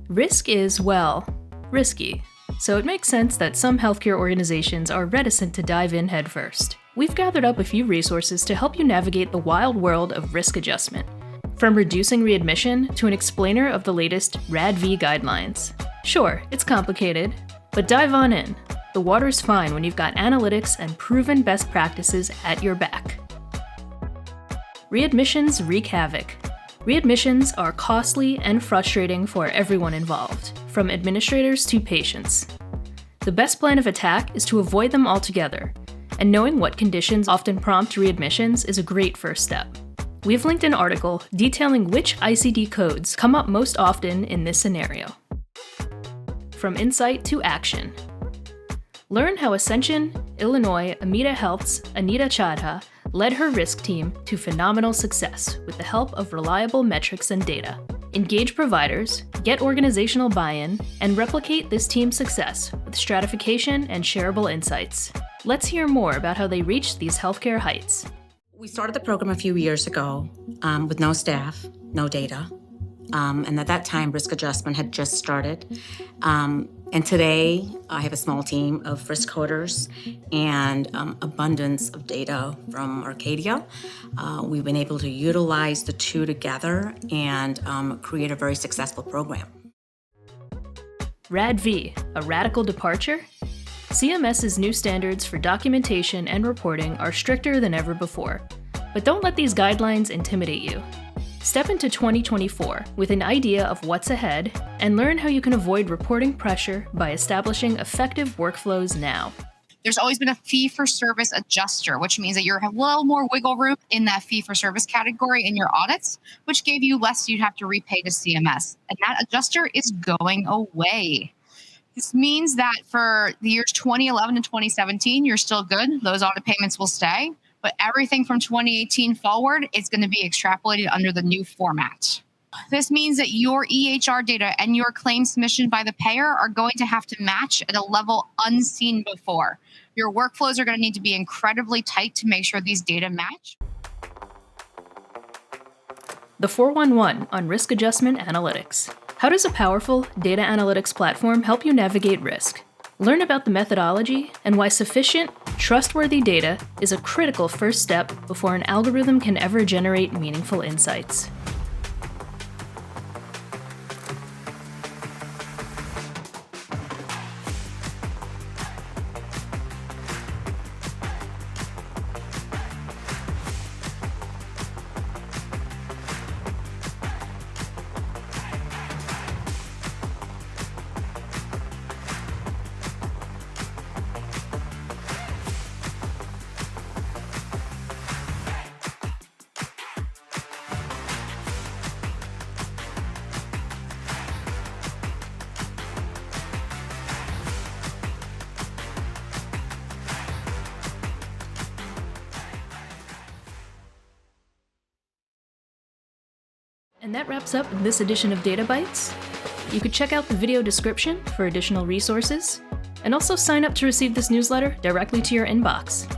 Risk is, well, risky. So it makes sense that some healthcare organizations are reticent to dive in headfirst. We've gathered up a few resources to help you navigate the wild world of risk adjustment, from reducing readmission to an explainer of the latest RADV guidelines. Sure, it's complicated, but dive on in. The water's fine when you've got analytics and proven best practices at your back. Readmissions wreak havoc. Readmissions are costly and frustrating for everyone involved, from administrators to patients. The best plan of attack is to avoid them altogether, and knowing what conditions often prompt readmissions is a great first step. We've linked an article detailing which ICD codes come up most often in this scenario. From insight to action. Learn how Ascension, Illinois Amita Health's Anita Chadha led her risk team to phenomenal success with the help of reliable metrics and data. Engage providers, get organizational buy-in, and replicate this team's success with stratification and shareable insights. Let's hear more about how they reached these healthcare heights. We started the program a few years ago with no staff, no data. And at that time, risk adjustment had just started. And today, I have a small team of risk coders and abundance of data from Arcadia. We've been able to utilize the two together and create a very successful program. RADV, a radical departure? CMS's new standards for documentation and reporting are stricter than ever before. But don't let these guidelines intimidate you. Step into 2024 with an idea of what's ahead and learn how you can avoid reporting pressure by establishing effective workflows now. There's always been a fee-for-service adjuster, which means that you have a little more wiggle room in that fee-for-service category in your audits, which gave you less you'd have to repay to CMS. And that adjuster is going away. This means that for the years 2011 to 2017, you're still good. Those audit payments will stay. But everything from 2018 forward is going to be extrapolated under the new format. This means that your EHR data and your claim submission by the payer are going to have to match at a level unseen before. Your workflows are going to need to be incredibly tight to make sure these data match. The 411 on risk adjustment analytics. How does a powerful data analytics platform help you navigate risk? Learn about the methodology and why sufficient, trustworthy data is a critical first step before an algorithm can ever generate meaningful insights. And that wraps up this edition of Data Bytes. You could check out the video description for additional resources, and also sign up to receive this newsletter directly to your inbox.